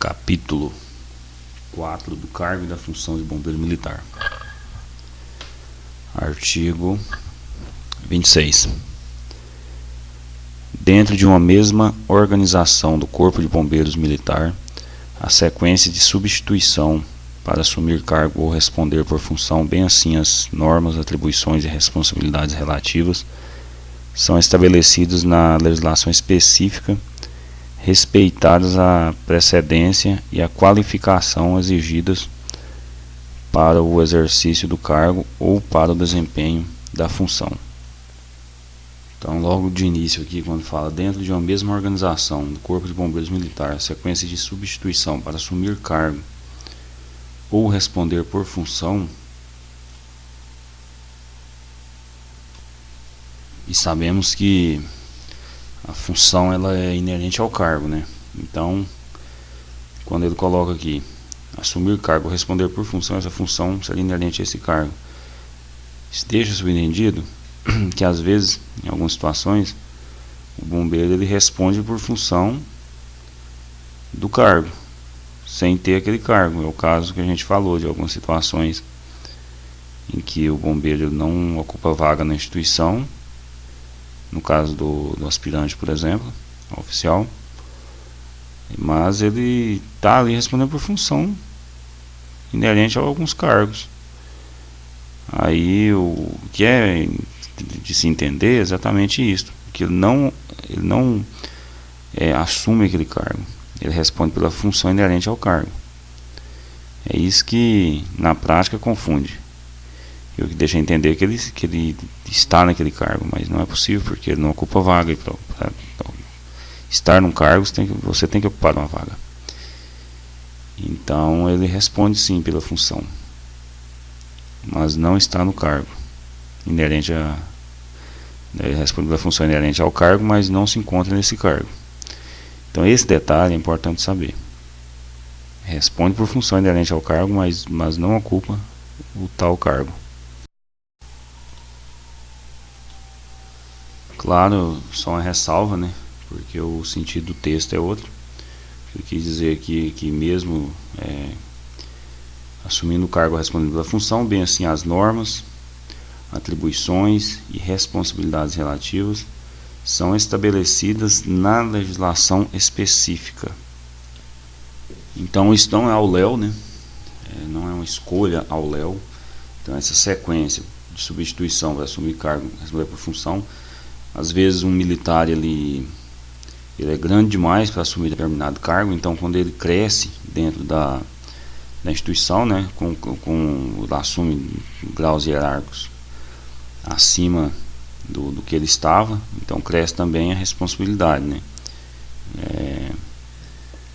Capítulo 4 do cargo e da função de bombeiro militar. Artigo 26. Dentro de uma mesma organização do Corpo de Bombeiros Militar, a sequência de substituição para assumir cargo ou responder por função, bem assim as normas, atribuições e responsabilidades relativas, são estabelecidos na legislação específica, respeitadas a precedência e a qualificação exigidas para o exercício do cargo ou para o desempenho da função. Então, logo de início aqui, quando fala dentro de uma mesma organização do Corpo de Bombeiros Militar, sequência de substituição para assumir cargo ou responder por função, e sabemos que a função ela é inerente ao cargo, né? Então, quando ele coloca aqui assumir cargo ou responder por função, essa função seria inerente a esse cargo. Deixa subentendido que às vezes, em algumas situações, o bombeiro ele responde por função do cargo, sem ter aquele cargo. É o caso que a gente falou de algumas situações em que o bombeiro não ocupa vaga na instituição, no caso do aspirante, por exemplo, oficial, mas ele está ali respondendo por função inerente a alguns cargos. Aí o que é de se entender é exatamente isso, que ele não assume aquele cargo, ele responde pela função inerente ao cargo. É isso que na prática confunde. O que deixa entender que ele está naquele cargo, mas não é possível, porque ele não ocupa vaga. Para estar num cargo, você tem que ocupar uma vaga. Então ele responde sim pela função, mas não está no cargo inerente a. Ele responde pela função inerente ao cargo, mas não se encontra nesse cargo. Então esse detalhe é importante saber. Responde por função inerente ao cargo, mas não ocupa o tal cargo. Claro, só uma ressalva, né? Porque o sentido do texto é outro. Eu quis dizer aqui que mesmo assumindo o cargo respondendo pela função, bem assim as normas, atribuições e responsabilidades relativas são estabelecidas na legislação específica. Então isso não é ao léu, né? Não é uma escolha ao léu. Então essa sequência de substituição para assumir cargo responder por função, às vezes um militar ele é grande demais para assumir determinado cargo, então quando ele cresce dentro da instituição, né, assume graus hierárquicos acima do que ele estava, então cresce também a responsabilidade, né,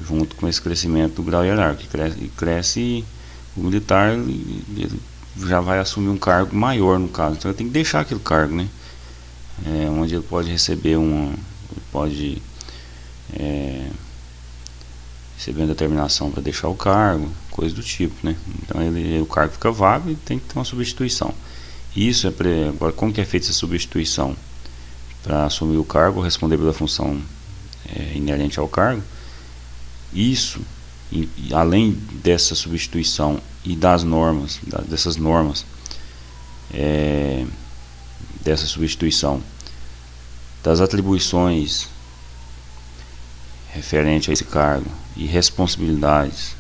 junto com esse crescimento do grau hierárquico, cresce o militar, ele já vai assumir um cargo maior no caso, então ele tem que deixar aquele cargo, né, onde ele pode receber receber uma determinação para deixar o cargo, coisa do tipo, né? Então o cargo fica vago e tem que ter uma substituição. Isso agora, como que é feita essa substituição para assumir o cargo ou responder pela função inerente ao cargo? Isso, além dessa substituição e das normas, dessas normas, dessa substituição, das atribuições referente a esse cargo e responsabilidades,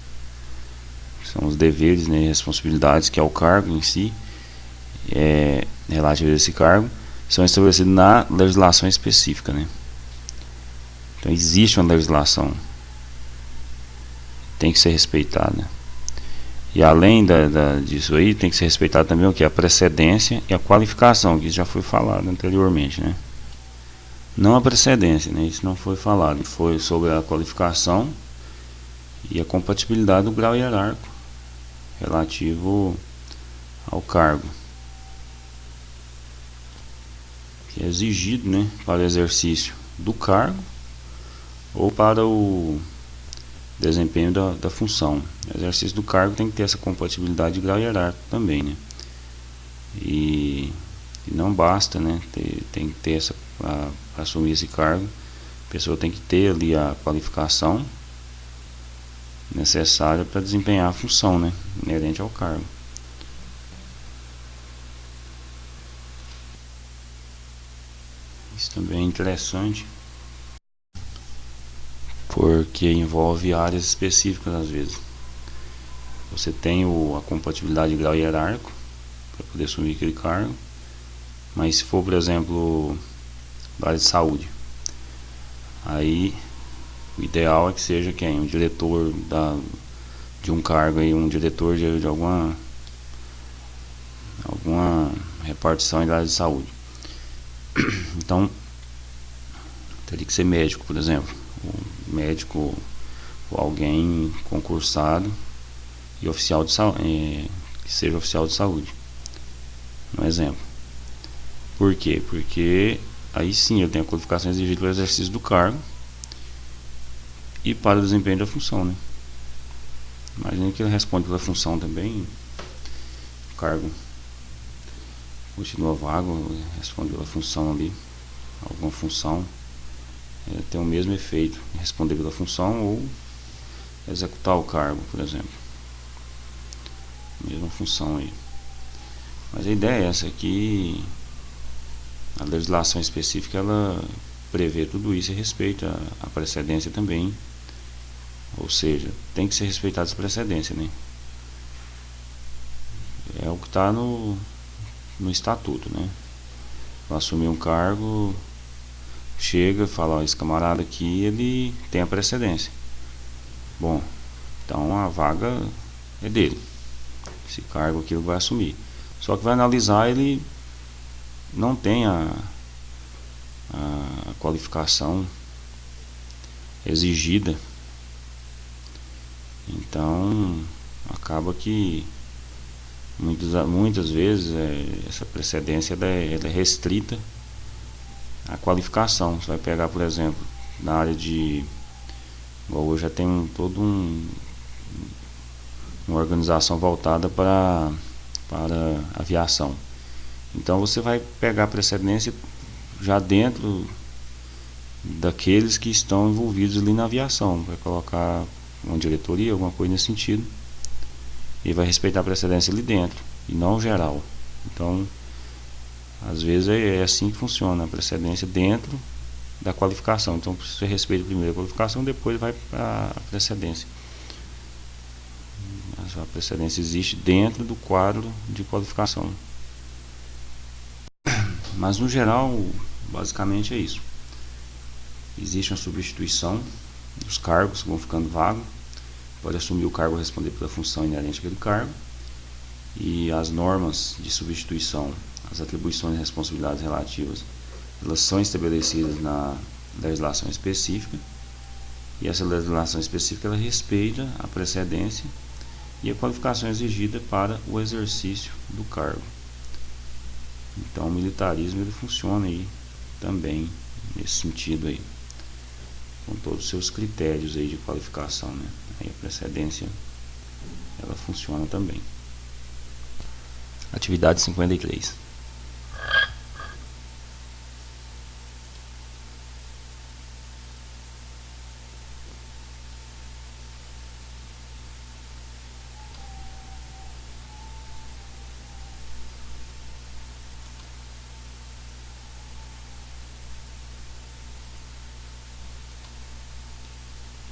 são os deveres, né, e responsabilidades que é o cargo em si, relativo a esse cargo, são estabelecidos na legislação específica, né? Então existe uma legislação, tem que ser respeitada. E além disso aí, tem que ser respeitado também o que? A precedência e a qualificação, que já foi falado anteriormente, né? Não a precedência, né? Isso não foi falado, foi sobre a qualificação e a compatibilidade do grau hierárquico relativo ao cargo, que é exigido, né, para o exercício do cargo ou para o desempenho da função. O exercício do cargo tem que ter essa compatibilidade de grau hierárquico também, né? E não basta, né, tem que ter para assumir esse cargo, a pessoa tem que ter ali a qualificação necessária para desempenhar a função, né, inerente ao cargo. Isso também é interessante, porque envolve áreas específicas às vezes. Você tem a compatibilidade de grau hierárquico para poder assumir aquele cargo, mas se for, por exemplo, da área de saúde, aí o ideal é que seja quem? Um diretor de um cargo, aí, um diretor de alguma repartição da área de saúde. Então, teria que ser médico, por exemplo. Um médico ou alguém concursado e oficial de saúde, que seja oficial de saúde. Um exemplo. Por quê? Porque aí sim ele tem a qualificação exigida para o exercício do cargo e para o desempenho da função, né? Imagina que ele responde pela função também, o cargo continua vago, responde pela função ali, alguma função, tem o mesmo efeito em responder pela função ou executar o cargo, por exemplo. Mesma função aí. Mas a ideia é essa aqui. A legislação específica ela prevê tudo isso e respeita a precedência também, ou seja, tem que ser respeitada essa precedência, né? É o que está no estatuto, né? Para assumir um cargo, chega e fala, ó, esse camarada aqui ele tem a precedência. Bom, então a vaga é dele. Esse cargo aqui ele vai assumir. Só que vai analisar, ele não tem a qualificação exigida, então acaba que muitas vezes essa precedência ela é restrita à qualificação. Você vai pegar, por exemplo, na área de, igual hoje já tem toda uma organização voltada para aviação. Então você vai pegar a precedência já dentro daqueles que estão envolvidos ali na aviação. Vai colocar uma diretoria, alguma coisa nesse sentido, e vai respeitar a precedência ali dentro, e não geral. Então, às vezes é assim que funciona, a precedência dentro da qualificação. Então você respeita primeiro a qualificação, depois vai para a precedência. Mas a precedência existe dentro do quadro de qualificação. Mas no geral, basicamente é isso. Existe uma substituição, os cargos vão ficando vagos, pode assumir o cargo e responder pela função inerente àquele cargo, e as normas de substituição, as atribuições e responsabilidades relativas, elas são estabelecidas na legislação específica, e essa legislação específica ela respeita a precedência e a qualificação exigida para o exercício do cargo. Então o militarismo ele funciona aí também nesse sentido aí, com todos os seus critérios aí de qualificação, né? Aí a precedência ela funciona também. Atividade 53.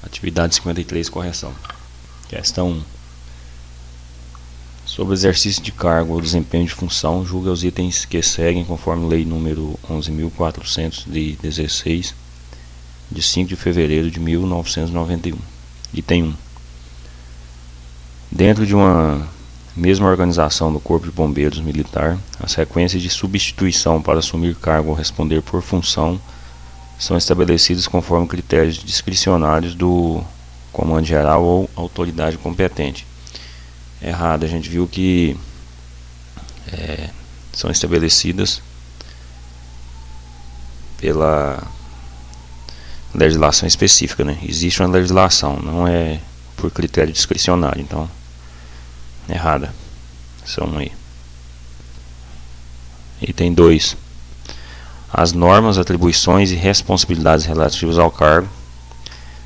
Atividade 53, correção. Questão 1. Sobre o exercício de cargo ou desempenho de função, julga os itens que seguem conforme lei número 11.416, de 5 de fevereiro de 1991. Item 1. Dentro de uma mesma organização do Corpo de Bombeiros Militar, a sequência de substituição para assumir cargo ou responder por função são estabelecidos conforme critérios discricionários do comando geral ou autoridade competente. Errado, a gente viu que são estabelecidas pela legislação específica, né? Existe uma legislação, não é por critério discricionário, então errada. São aí. Item 2. As normas, atribuições e responsabilidades relativas ao cargo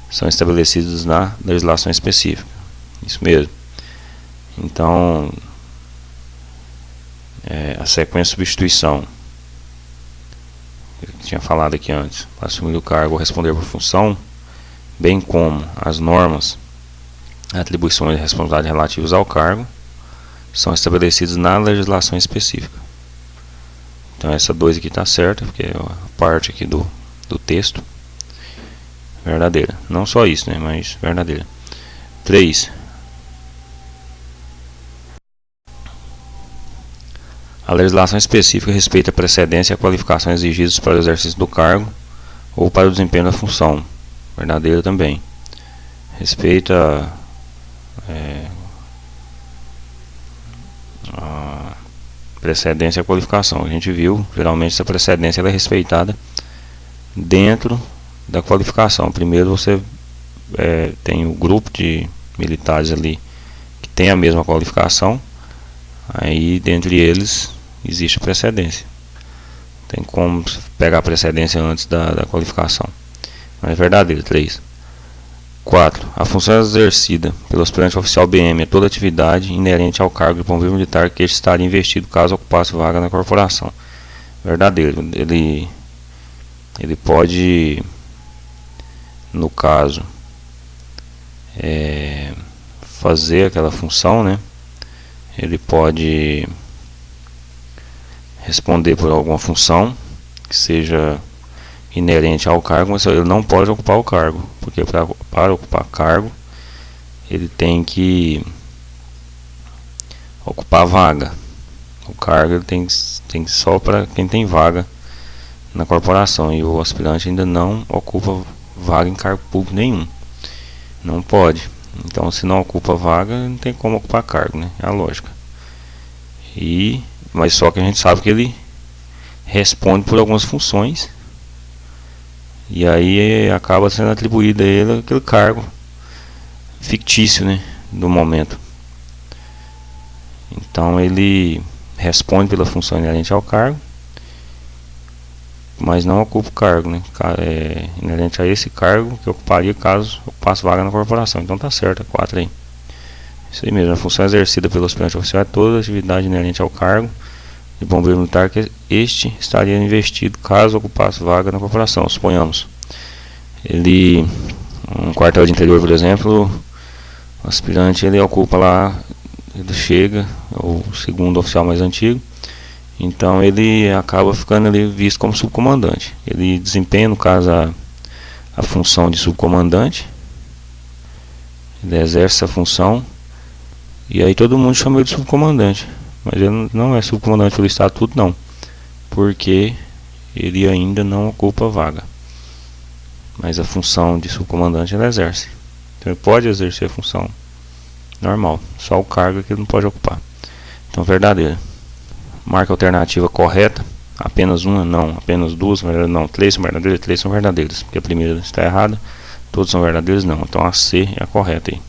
são estabelecidos na legislação específica. Isso mesmo. Então, a sequência de substituição, eu tinha falado aqui antes, para assumir o cargo ou responder por função, bem como as normas, atribuições e responsabilidades relativas ao cargo, são estabelecidos na legislação específica. Então essa 2 aqui está certa, porque é a parte aqui do texto verdadeira. Não só isso, né, mas verdadeira. 3. A legislação específica respeita a precedência e a qualificação exigidos para o exercício do cargo ou para o desempenho da função. Verdadeira também. Respeita a precedência e a qualificação. A gente viu, geralmente essa precedência ela é respeitada dentro da qualificação. Primeiro você tem o grupo de militares ali que tem a mesma qualificação, aí dentre eles existe precedência. Tem como pegar a precedência antes da qualificação. Mas é verdadeiro. 3. 4. A função exercida pelo aspirante oficial BM é toda atividade inerente ao cargo de bombeiro militar que este estaria investido caso ocupasse vaga na corporação. Verdadeiro. Ele pode, no caso, fazer aquela função, né? Ele pode responder por alguma função que seja inerente ao cargo, mas ele não pode ocupar o cargo, porque para ocupar cargo ele tem que ocupar a vaga. O cargo ele tem só para quem tem vaga na corporação, e o aspirante ainda não ocupa vaga em cargo público nenhum, não pode. Então, se não ocupa vaga, não tem como ocupar cargo, né? É a lógica. Mas só que a gente sabe que ele responde por algumas funções, e aí acaba sendo atribuído a ele aquele cargo fictício, né, do momento. Então ele responde pela função inerente ao cargo, mas não ocupa o cargo, né, inerente a esse cargo que ocuparia caso ocupasse vaga na corporação. Então tá certo, 4 aí. Isso aí mesmo, a função exercida pelo aspirante oficial é toda atividade inerente ao cargo de bombeiro militar que este estaria investido caso ocupasse vaga na corporação. Suponhamos, um quartel de interior, por exemplo, o aspirante ele ocupa lá, ele chega, o segundo oficial mais antigo, então ele acaba ficando ali visto como subcomandante. Ele desempenha, no caso, a função de subcomandante, ele exerce essa função, e aí todo mundo chama ele de subcomandante. Mas ele não é subcomandante pelo estatuto, não, porque ele ainda não ocupa vaga. Mas a função de subcomandante ele exerce. Então ele pode exercer a função normal, só o cargo que ele não pode ocupar. Então, verdadeira. Marca alternativa correta. Apenas uma, não. Apenas duas, não. 3 são verdadeiras, 3 são verdadeiras. Porque a primeira está errada, todos são verdadeiros, não. Então a C é a correta aí.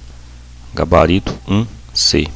Gabarito 1C.